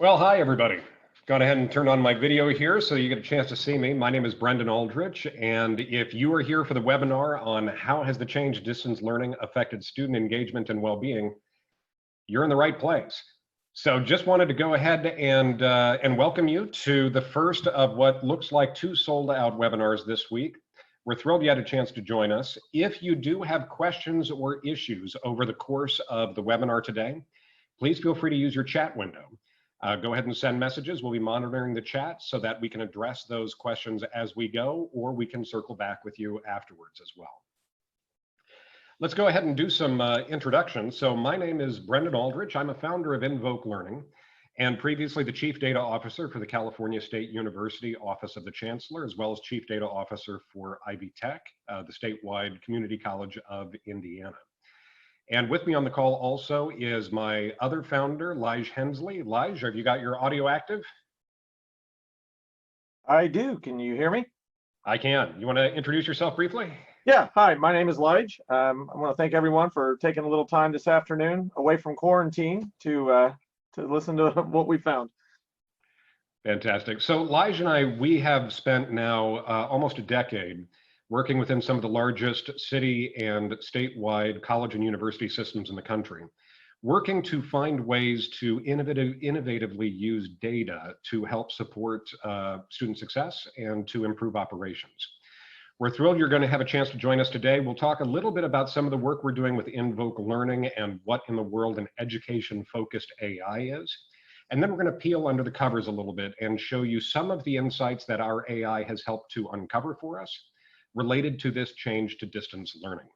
Well, hi, everybody. Gone ahead and turned on my video here so you get a chance to see me. My name is Brendan Aldrich, and if you are here for the webinar on how has the change in distance learning affected student engagement and well-being, you're in the right place. So just wanted to go ahead and welcome you to the first of what looks like 2 sold-out webinars this week. We're thrilled you had a chance to join us. If you do have questions or issues over the course of the webinar today, please feel free to use your chat window. Go ahead and send messages. We'll be monitoring the chat so that we can address those questions as we go, or we can circle back with you afterwards as well. Let's go ahead and do some introductions. So my name is Brendan Aldrich. I'm a founder of Invoke Learning and previously the Chief Data Officer for the California State University Office of the Chancellor, as well as Chief Data Officer for Ivy Tech, the statewide community college of Indiana. And with me on the call also is my other founder, Lige Hensley. Lige, have you got your audio active? I do. Can you hear me? I can. You want to introduce yourself briefly? Yeah. Hi, my name is Lige. I want to thank everyone for taking a little time this afternoon away from quarantine to listen to what we found. Fantastic. So Lige and I, we have spent now almost a decade working within some of the largest city and statewide college and university systems in the country, working to find ways to innovatively use data to help support student success and to improve operations. We're thrilled you're going to have a chance to join us today. We'll talk a little bit about some of the work we're doing with Invoke Learning and what in the world an education-focused AI is. And then we're going to peel under the covers a little bit and show you some of the insights that our AI has helped to uncover for us related to this change to distance learning.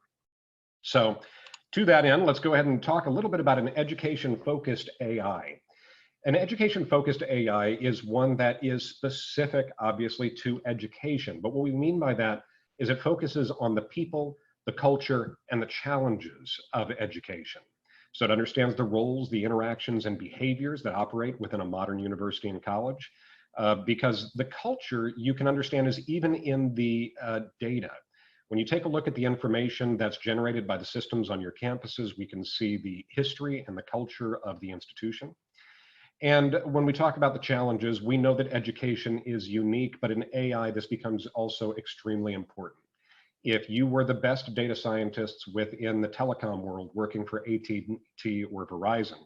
So to that end, let's go ahead and talk a little bit about an education-focused AI. An education-focused AI is one that is specific, obviously, to education. But what we mean by that is it focuses on the people, the culture, and the challenges of education. So it understands the roles, the interactions, and behaviors that operate within a modern university and college. Because the culture you can understand is even in the data. When you take a look at the information that's generated by the systems on your campuses, we can see the history and the culture of the institution. And when we talk about the challenges, we know that education is unique, but in AI, this becomes also extremely important. If you were the best data scientists within the telecom world working for AT&T or Verizon,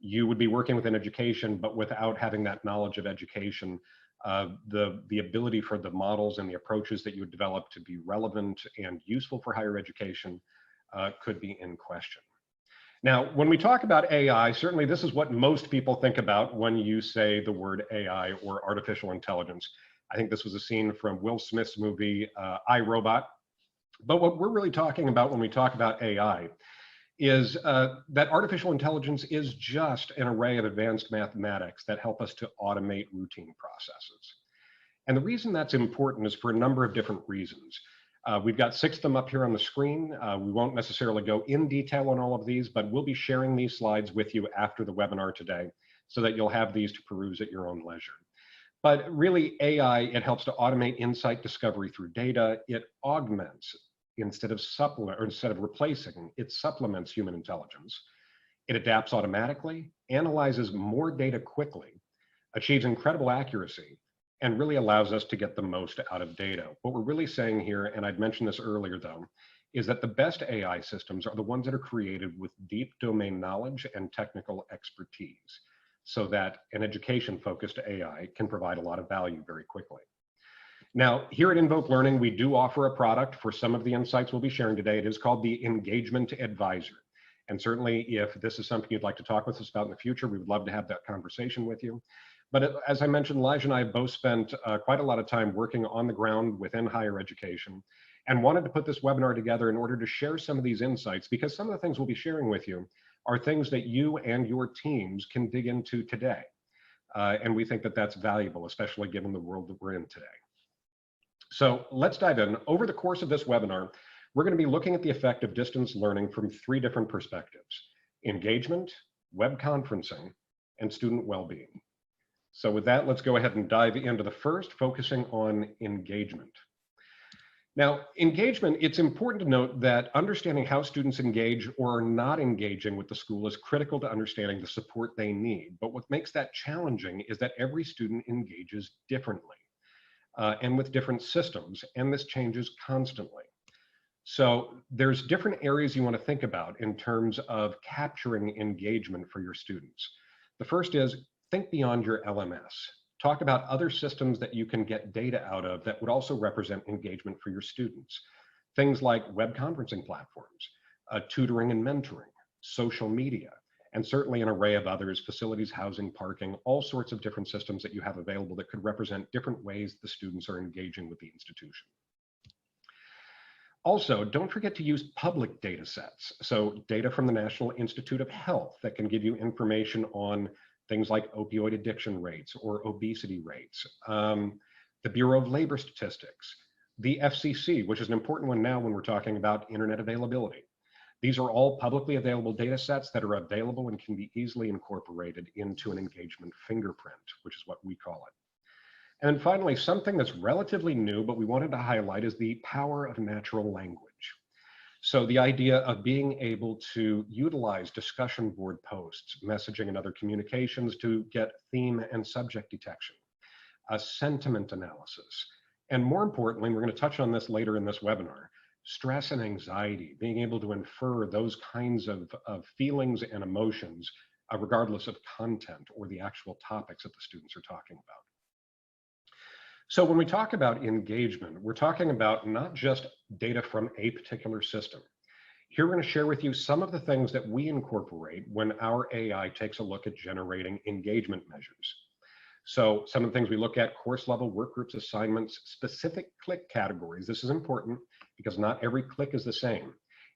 you would be working within education, but without having that knowledge of education, the ability for the models and the approaches that you would develop to be relevant and useful for higher education could be in question. Now, when we talk about AI, certainly this is what most people think about when you say the word AI or artificial intelligence. I think this was a scene from Will Smith's movie, I, Robot. But what we're really talking about when we talk about AI is that artificial intelligence is just an array of advanced mathematics that help us to automate routine processes. And the reason that's important is for a number of different reasons. We've got 6 of them up here on the screen. We won't necessarily go in detail on all of these, but we'll be sharing these slides with you after the webinar today so that you'll have these to peruse at your own leisure. But really, AI, it helps to automate insight discovery through data. It augments instead of replacing, it supplements human intelligence. It adapts automatically, analyzes more data quickly, achieves incredible accuracy, and really allows us to get the most out of data. What we're really saying here, and I'd mentioned this earlier though, is that the best AI systems are the ones that are created with deep domain knowledge and technical expertise, so that an education-focused AI can provide a lot of value very quickly. Now, here at Invoke Learning, we do offer a product for some of the insights we'll be sharing today. It is called the Engagement Advisor. And certainly, if this is something you'd like to talk with us about in the future, we would love to have that conversation with you. But as I mentioned, Lige and I both spent quite a lot of time working on the ground within higher education and wanted to put this webinar together in order to share some of these insights, because some of the things we'll be sharing with you are things that you and your teams can dig into today. And we think that that's valuable, especially given the world that we're in today. So let's dive in. Over the course of this webinar, we're going to be looking at the effect of distance learning from 3 different perspectives: engagement, web conferencing, and student well-being. So with that, let's go ahead and dive into the first, focusing on engagement. Now, engagement, it's important to note that understanding how students engage or are not engaging with the school is critical to understanding the support they need. But what makes that challenging is that every student engages differently and with different systems, and this changes constantly. So there's different areas you want to think about in terms of capturing engagement for your students. The first is think beyond your LMS. Talk about other systems that you can get data out of that would also represent engagement for your students. Things like web conferencing platforms, tutoring and mentoring, social media, and certainly an array of others, facilities, housing, parking, all sorts of different systems that you have available that could represent different ways the students are engaging with the institution. Also, don't forget to use public data sets. So data from the National Institute of Health that can give you information on things like opioid addiction rates or obesity rates, the Bureau of Labor Statistics, the FCC, which is an important one now when we're talking about internet availability. These are all publicly available data sets that are available and can be easily incorporated into an engagement fingerprint, which is what we call it. And finally, something that's relatively new, but we wanted to highlight, is the power of natural language. So the idea of being able to utilize discussion board posts, messaging and other communications to get theme and subject detection, a sentiment analysis, and more importantly, we're going to touch on this later in this webinar, stress and anxiety, being able to infer those kinds of feelings and emotions regardless of content or the actual topics that the students are talking about. So when we talk about engagement, we're talking about not just data from a particular system. Here we're going to share with you some of the things that we incorporate when our AI takes a look at generating engagement measures. So some of the things we look at: course level, work groups, assignments, specific click categories. This is important because not every click is the same.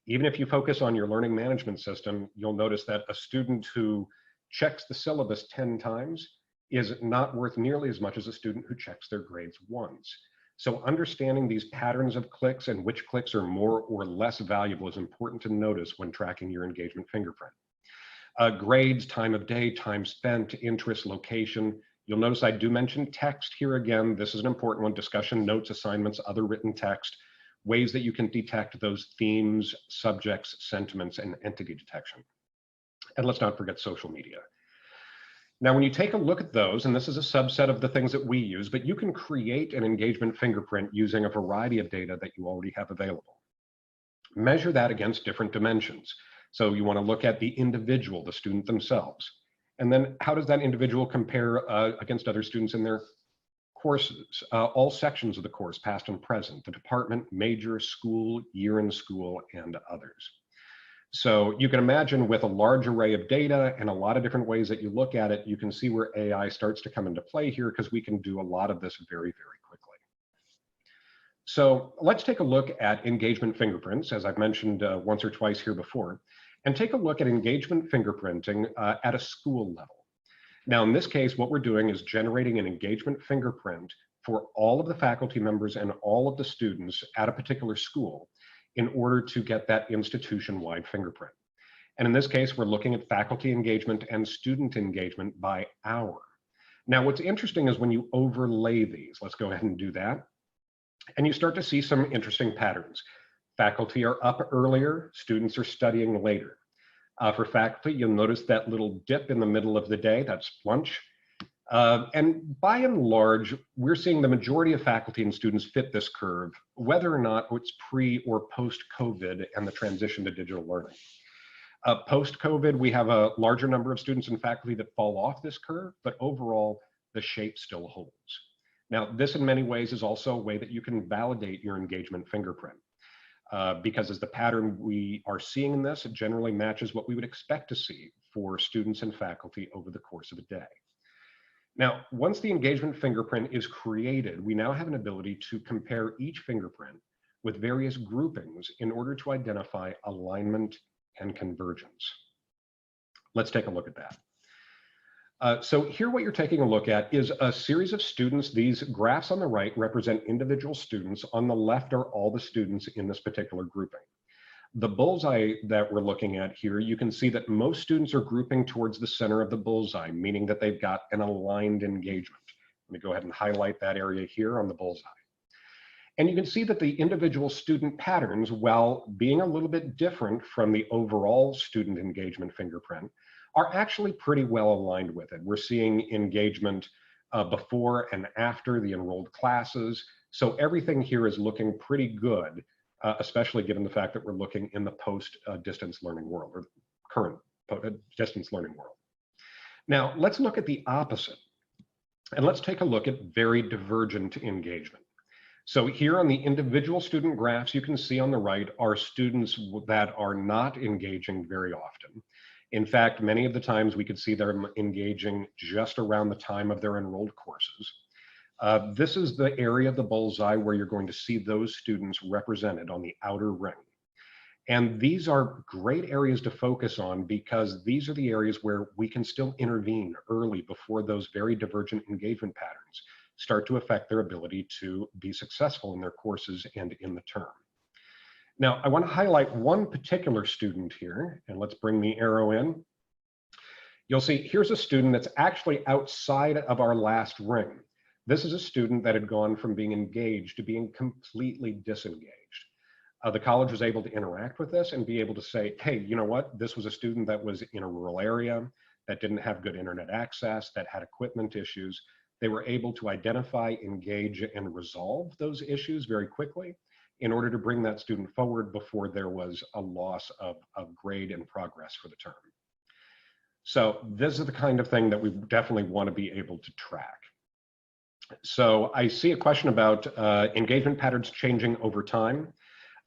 Even if you focus on your learning management system, you'll notice that a student who checks the syllabus 10 times is not worth nearly as much as a student who checks their grades once. So understanding these patterns of clicks and which clicks are more or less valuable is important to notice when tracking your engagement fingerprint. Grades, time of day, time spent, interest, location. You'll notice I do mention text here again. This is an important one: discussion, notes, assignments, other written text, ways that you can detect those themes, subjects, sentiments, and entity detection. And let's not forget social media. Now, when you take a look at those, and this is a subset of the things that we use, but you can create an engagement fingerprint using a variety of data that you already have available. Measure that against different dimensions. So you want to look at the individual, the student themselves. And then how does that individual compare against other students in their courses? All sections of the course, past and present, the department, major, school, year in school, and others. So you can imagine with a large array of data and a lot of different ways that you look at it, you can see where AI starts to come into play here, because we can do a lot of this very, very quickly. So let's take a look at engagement fingerprints, as I've mentioned once or twice here before, and take a look at engagement fingerprinting at a school level. Now, in this case, what we're doing is generating an engagement fingerprint for all of the faculty members and all of the students at a particular school, in order to get that institution-wide fingerprint. And in this case, we're looking at faculty engagement and student engagement by hour. Now, what's interesting is when you overlay these, let's go ahead and do that, and you start to see some interesting patterns. Faculty are up earlier, students are studying later. For faculty, you'll notice that little dip in the middle of the day, that's lunch. And by and large, we're seeing the majority of faculty and students fit this curve, whether or not it's pre or post-COVID and the transition to digital learning. Post-COVID, we have a larger number of students and faculty that fall off this curve, but overall, the shape still holds. Now, this in many ways is also a way that you can validate your engagement fingerprint, because as the pattern we are seeing in this, it generally matches what we would expect to see for students and faculty over the course of a day. Now, once the engagement fingerprint is created, we now have an ability to compare each fingerprint with various groupings in order to identify alignment and convergence. Let's take a look at that. So here what you're taking a look at is a series of students. These graphs on the right represent individual students. On the left are all the students in this particular grouping. The bullseye that we're looking at here, you can see that most students are grouping towards the center of the bullseye, meaning that they've got an aligned engagement. Let me go ahead and highlight that area here on the bullseye. And you can see that the individual student patterns, while being a little bit different from the overall student engagement fingerprint, are actually pretty well aligned with it. We're seeing engagement before and after the enrolled classes. So everything here is looking pretty good, especially given the fact that we're looking in the post-distance learning world, or current distance learning world. Now, let's look at the opposite. And let's take a look at very divergent engagement. So here on the individual student graphs, you can see on the right are students that are not engaging very often. In fact, many of the times we could see them engaging just around the time of their enrolled courses. This is the area of the bullseye where you're going to see those students represented on the outer ring. And these are great areas to focus on because these are the areas where we can still intervene early before those very divergent engagement patterns start to affect their ability to be successful in their courses and in the term. Now, I want to highlight one particular student here, and let's bring the arrow in. You'll see here's a student that's actually outside of our last ring. This is a student that had gone from being engaged to being completely disengaged. The college was able to interact with this and be able to say, hey, you know what? This was a student that was in a rural area, that didn't have good internet access, that had equipment issues. They were able to identify, engage, and resolve those issues very quickly in order to bring that student forward before there was a loss of grade and progress for the term. So this is the kind of thing that we definitely want to be able to track. So I see a question about engagement patterns changing over time.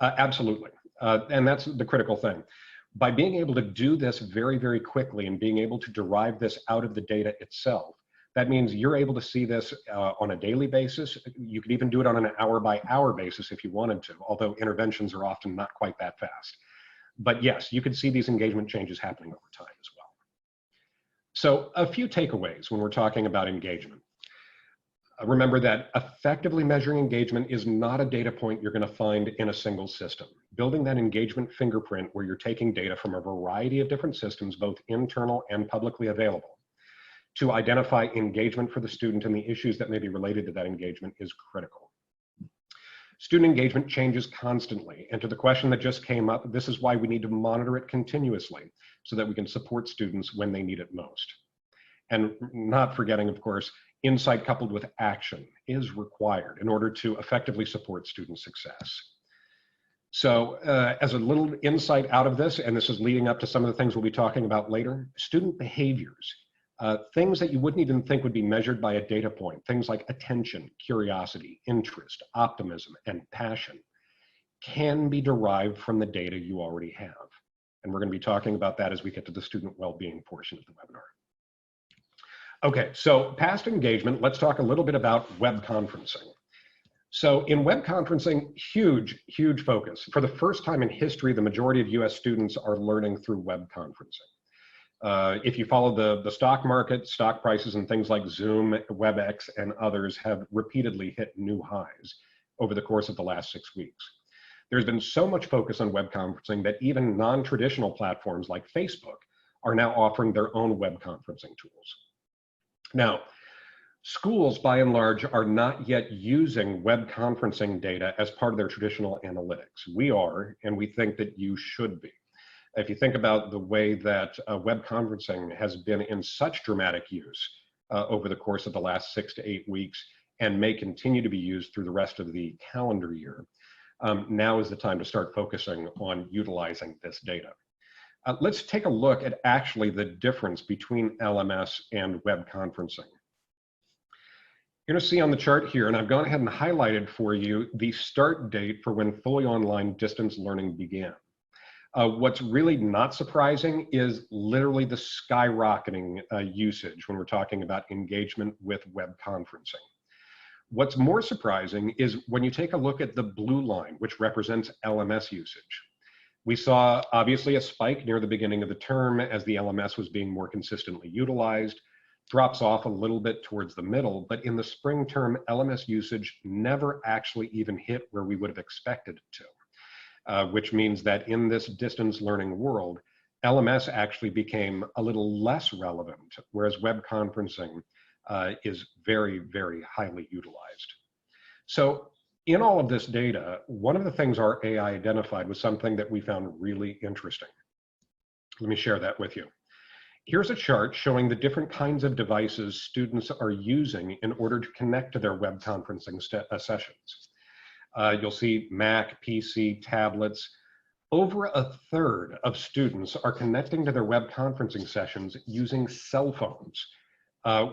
Absolutely, and that's the critical thing. By being able to do this very, very quickly and being able to derive this out of the data itself, that means you're able to see this on a daily basis. You could even do it on an hour-by-hour basis if you wanted to, although interventions are often not quite that fast. But yes, you could see these engagement changes happening over time as well. So a few takeaways when we're talking about engagement. Remember that effectively measuring engagement is not a data point you're going to find in a single system. Building that engagement fingerprint where you're taking data from a variety of different systems, both internal and publicly available, to identify engagement for the student and the issues that may be related to that engagement is critical. Student engagement changes constantly, and to the question that just came up, this is why we need to monitor it continuously so that we can support students when they need it most. And not forgetting, of course, insight coupled with action is required in order to effectively support student success. So as a little insight out of this, and this is leading up to some of the things we'll be talking about later, student behaviors, things that you wouldn't even think would be measured by a data point, things like attention, curiosity, interest, optimism, and passion can be derived from the data you already have. And we're going to be talking about that as we get to the student well-being portion of the webinar. Okay, so past engagement, let's talk a little bit about web conferencing. So in web conferencing, huge focus. For the first time in history, the majority of US students are learning through web conferencing. If you follow the stock market, stock prices and things like Zoom, WebEx, and others have repeatedly hit new highs over the course of the last 6 weeks. There's been so much focus on web conferencing that even non-traditional platforms like Facebook are now offering their own web conferencing tools. Now, schools by and large are not yet using web conferencing data as part of their traditional analytics. We are, and we think that you should be. If you think about the way that web conferencing has been in such dramatic use over the course of the last 6 to 8 weeks and may continue to be used through the rest of the calendar year, now is the time to start focusing on utilizing this data. Let's take a look at actually the difference between LMS and web conferencing. You're going to see on the chart here, and I've gone ahead and highlighted for you the start date for when fully online distance learning began. What's really not surprising is literally the skyrocketing usage when we're talking about engagement with web conferencing. What's more surprising is when you take a look at the blue line, which represents LMS usage. We saw obviously a spike near the beginning of the term as the LMS was being more consistently utilized, drops off a little bit towards the middle, but in the spring term, LMS usage never actually even hit where we would have expected it to, which means that in this distance learning world, LMS actually became a little less relevant, whereas web conferencing is very, very highly utilized. So In all of this data, one of the things our AI identified was something that we found really interesting. Let me share that with you. Here's a chart showing the different kinds of devices students are using in order to connect to their web conferencing sessions. You'll see Mac, PC, tablets. Over a third of students are connecting to their web conferencing sessions using cell phones,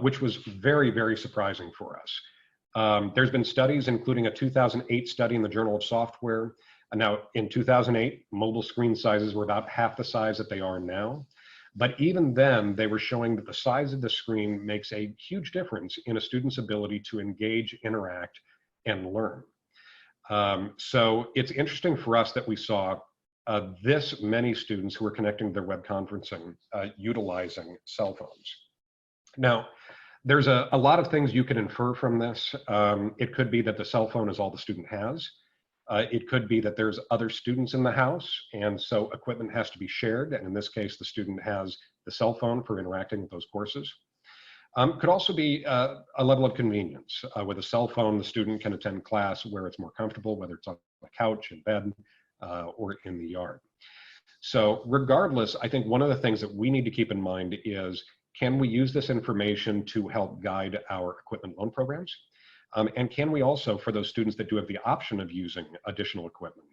which was very, very surprising for us. There's been studies, including a 2008 study in the Journal of Software. Now, in 2008, mobile screen sizes were about half the size that they are now. But even then, they were showing that the size of the screen makes a huge difference in a student's ability to engage, interact, and learn. So it's interesting for us that we saw this many students who are connecting to their web conferencing utilizing cell phones. Now, there's a lot of things you can infer from this. It could be that the cell phone is all the student has. It could be that there's other students in the house, and so equipment has to be shared. And in this case, the student has the cell phone for interacting with those courses. Could also be a level of convenience. With a cell phone, the student can attend class where it's more comfortable, whether it's on the couch, in bed, or in the yard. So regardless, I think one of the things that we need to keep in mind is, can we use this information to help guide our equipment loan programs? And can we also, for those students that do have the option of using additional equipment,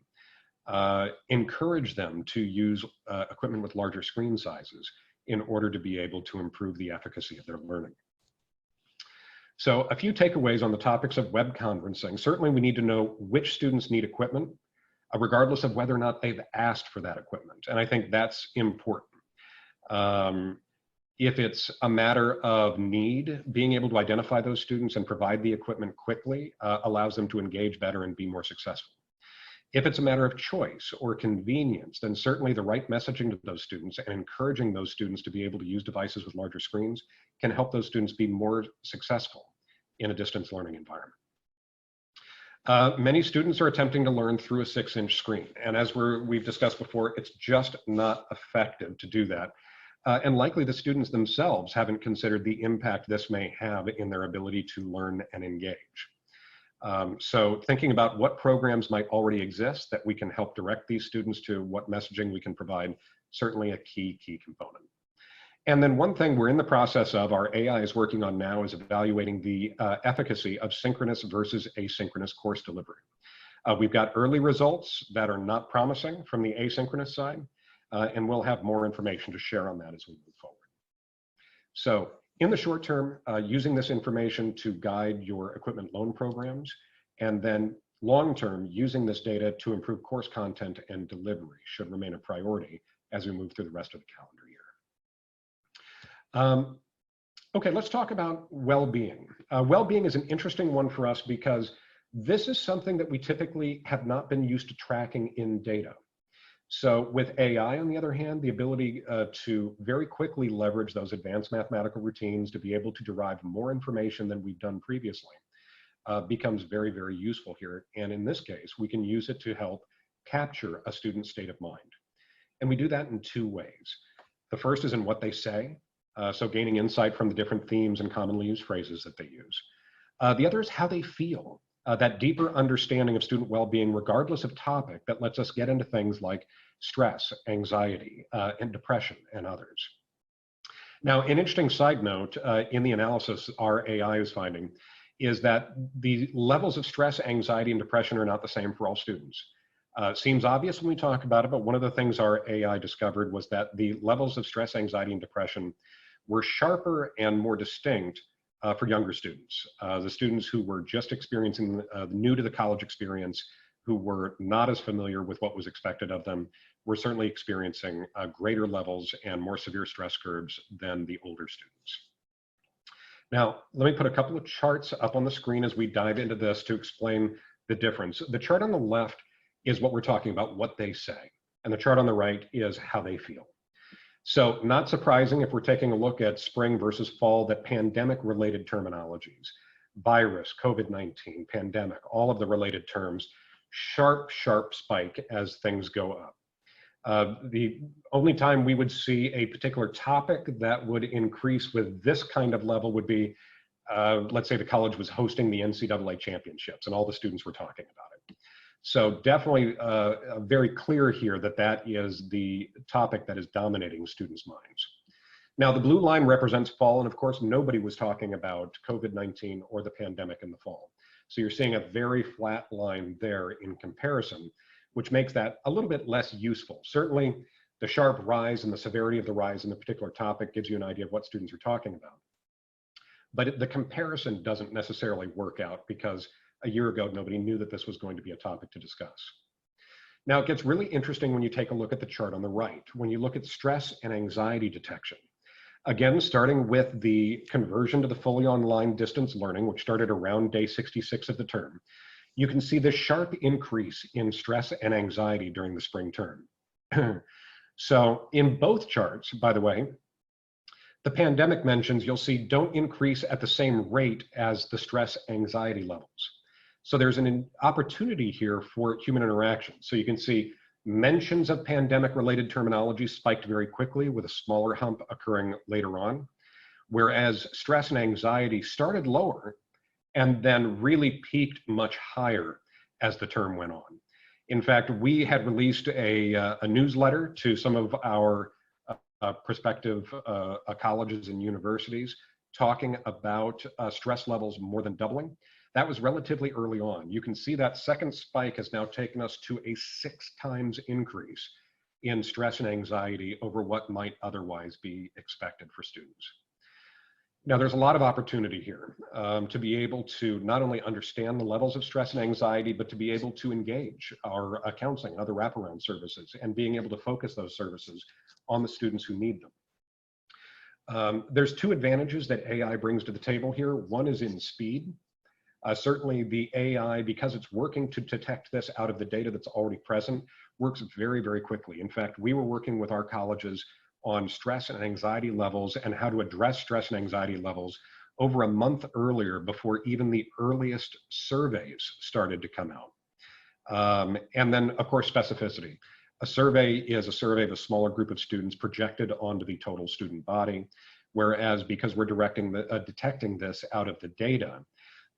encourage them to use equipment with larger screen sizes in order to be able to improve the efficacy of their learning? So a few takeaways on the topics of web conferencing. Certainly we need to know which students need equipment, regardless of whether or not they've asked for that equipment. And I think that's important. If it's a matter of need, being able to identify those students and provide the equipment quickly allows them to engage better and be more successful. If it's a matter of choice or convenience, then certainly the right messaging to those students and encouraging those students to be able to use devices with larger screens can help those students be more successful in a distance learning environment. Many students are attempting to learn through a 6-inch screen. And as we've discussed before, it's just not effective to do that. And likely the students themselves haven't considered the impact this may have in their ability to learn and engage. So thinking about what programs might already exist that we can help direct these students to, what messaging we can provide, certainly a key component. And then one thing we're in the process of, our AI is working on now, is evaluating the efficacy of synchronous versus asynchronous course delivery. We've got early results that are not promising from the asynchronous side. And we'll have more information to share on that as we move forward. So in the short term, using this information to guide your equipment loan programs, and then long term, using this data to improve course content and delivery should remain a priority as we move through the rest of the calendar year. Okay, let's talk about well-being. Well-being is an interesting one for us because this is something that we typically have not been used to tracking in data. So with AI, on the other hand, the ability to very quickly leverage those advanced mathematical routines to be able to derive more information than we've done previously becomes very, very useful here. And in this case, we can use it to help capture a student's state of mind. And we do that in 2 ways. The first is in what they say, so gaining insight from the different themes and commonly used phrases that they use. The other is how they feel. That deeper understanding of student well-being, regardless of topic, that lets us get into things like stress, anxiety, and depression, and others. Now, an interesting side note in the analysis our AI is finding is that the levels of stress, anxiety, and depression are not the same for all students. Seems obvious when we talk about it, but one of the things our AI discovered was that the levels of stress, anxiety, and depression were sharper and more distinct for younger students. The students who were just experiencing, new to the college experience, who were not as familiar with what was expected of them, were certainly experiencing greater levels and more severe stress curves than the older students. Now, let me put a couple of charts up on the screen as we dive into this to explain the difference. The chart on the left is what we're talking about, what they say, and the chart on the right is how they feel. So not surprising if we're taking a look at spring versus fall, that pandemic-related terminologies, virus, COVID-19, pandemic, all of the related terms, sharp spike as things go up. The only time we would see a particular topic that would increase with this kind of level would be let's say the college was hosting the NCAA championships and all the students were talking about it. So definitely very clear here that that is the topic that is dominating students' minds. Now, the blue line represents fall, and of course, nobody was talking about COVID-19 or the pandemic in the fall. So you're seeing a very flat line there in comparison, which makes that a little bit less useful. Certainly, the sharp rise and the severity of the rise in the particular topic gives you an idea of what students are talking about. But the comparison doesn't necessarily work out because a year ago, nobody knew that this was going to be a topic to discuss. Now, it gets really interesting when you take a look at the chart on the right, when you look at stress and anxiety detection. Again, starting with the conversion to the fully online distance learning, which started around day 66 of the term, you can see this sharp increase in stress and anxiety during the spring term. So in both charts, by the way, the pandemic mentions you'll see don't increase at the same rate as the stress anxiety levels. So there's an opportunity here for human interaction. So you can see mentions of pandemic-related terminology spiked very quickly with a smaller hump occurring later on, whereas stress and anxiety started lower and then really peaked much higher as the term went on. In fact, we had released a newsletter to some of our prospective colleges and universities talking about stress levels more than doubling. That was relatively early on. You can see that second spike has now taken us to a 6 times increase in stress and anxiety over what might otherwise be expected for students. Now, there's a lot of opportunity here to be able to not only understand the levels of stress and anxiety, but to be able to engage our counseling, other wraparound services, and being able to focus those services on the students who need them. There's 2 advantages that AI brings to the table here. One is in speed. Certainly the AI, because it's working to detect this out of the data that's already present, works very, very quickly. In fact, we were working with our colleges on stress and anxiety levels and how to address stress and anxiety levels over a month earlier before even the earliest surveys started to come out. And then, of course, specificity. A survey is a survey of a smaller group of students projected onto the total student body, whereas because we're detecting this out of the data,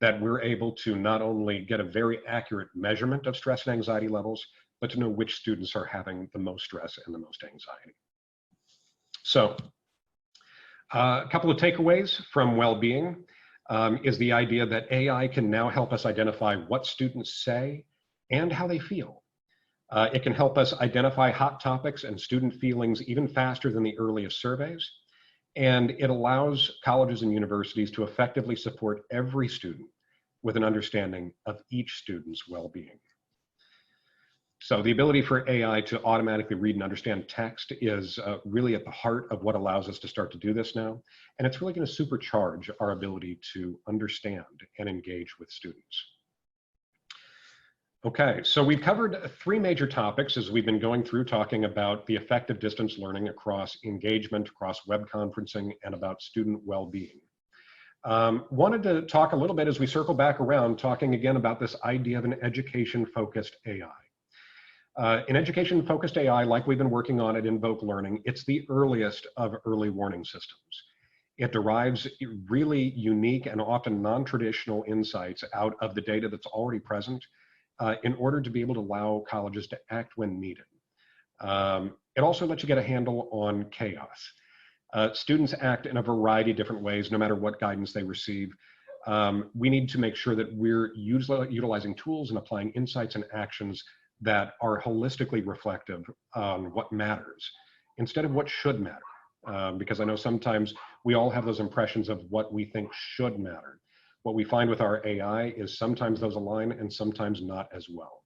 that we're able to not only get a very accurate measurement of stress and anxiety levels, but to know which students are having the most stress and the most anxiety. So a couple of takeaways from well-being is the idea that AI can now help us identify what students say and how they feel. It can help us identify hot topics and student feelings even faster than the earliest surveys. And it allows colleges and universities to effectively support every student with an understanding of each student's well-being. So the ability for AI to automatically read and understand text is really at the heart of what allows us to start to do this now. And it's really going to supercharge our ability to understand and engage with students. Okay, so we've covered 3 major topics as we've been going through talking about the effect of distance learning across engagement, across web conferencing, and about student well-being. Wanted to talk a little bit as we circle back around talking again about this idea of an education-focused AI. In education-focused AI, like we've been working on at Invoke Learning, it's the earliest of early warning systems. It derives really unique and often non-traditional insights out of the data that's already present in order to be able to allow colleges to act when needed. It also lets you get a handle on chaos. Students act in a variety of different ways, no matter what guidance they receive. We need to make sure that we're utilizing tools and applying insights and actions that are holistically reflective on what matters instead of what should matter. Because I know sometimes we all have those impressions of what we think should matter. What we find with our AI is sometimes those align and sometimes not as well.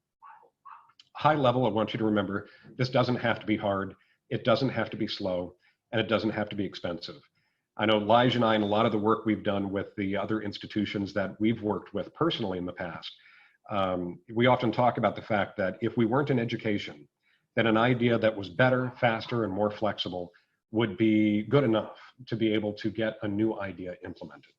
High level, I want you to remember, this doesn't have to be hard, it doesn't have to be slow, and it doesn't have to be expensive. I know Lige and I, and a lot of the work we've done with the other institutions that we've worked with personally in the past, we often talk about the fact that if we weren't in education, then an idea that was better, faster, and more flexible would be good enough to be able to get a new idea implemented.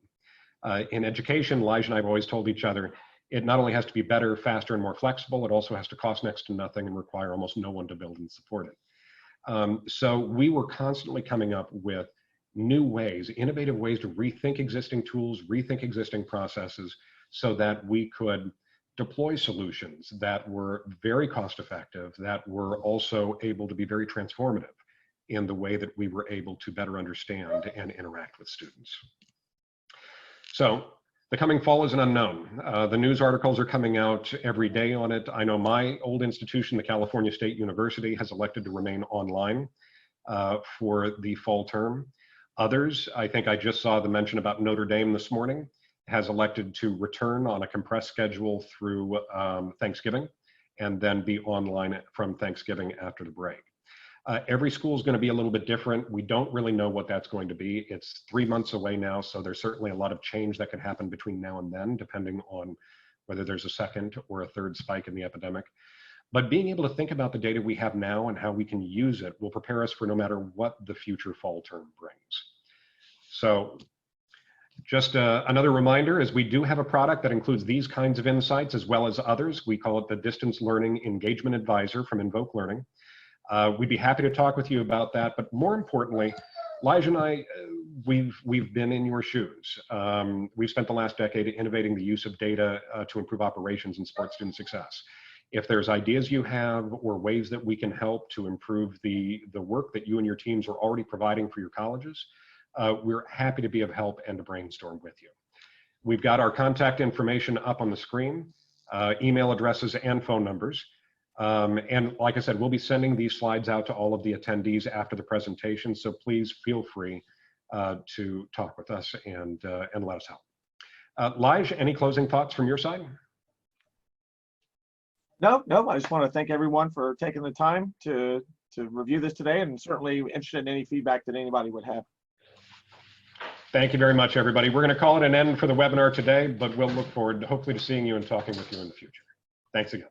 In education, Lige and I have always told each other, it not only has to be better, faster, and more flexible, it also has to cost next to nothing and require almost no one to build and support it. So we were constantly coming up with new ways, innovative ways to rethink existing tools, rethink existing processes so that we could deploy solutions that were very cost effective, that were also able to be very transformative in the way that we were able to better understand and interact with students. So the coming fall is an unknown. The news articles are coming out every day on it. I know my old institution, the California State University, has elected to remain online for the fall term. Others, I think I just saw the mention about Notre Dame this morning, has elected to return on a compressed schedule through Thanksgiving and then be online from Thanksgiving after the break. Every school is going to be a little bit different. We don't really know what that's going to be. It's 3 months away now, so there's certainly a lot of change that could happen between now and then, depending on whether there's a second or a third spike in the epidemic. But being able to think about the data we have now and how we can use it will prepare us for no matter what the future fall term brings. So just another reminder is we do have a product that includes these kinds of insights as well as others. We call it the Distance Learning Engagement Advisor from Invoke Learning. We'd be happy to talk with you about that, but more importantly, Lige and I, we've been in your shoes. We've spent the last decade innovating the use of data to improve operations and support student success. If there's ideas you have or ways that we can help to improve the work that you and your teams are already providing for your colleges, we're happy to be of help and to brainstorm with you. We've got our contact information up on the screen, email addresses and phone numbers. And like I said, we'll be sending these slides out to all of the attendees after the presentation, so please feel free to talk with us and let us help. Lige, any closing thoughts from your side? No, I just want to thank everyone for taking the time to review this today, and certainly interested in any feedback that anybody would have. Thank you very much, everybody. We're going to call it an end for the webinar today, but we'll look forward to hopefully to seeing you and talking with you in the future. Thanks again.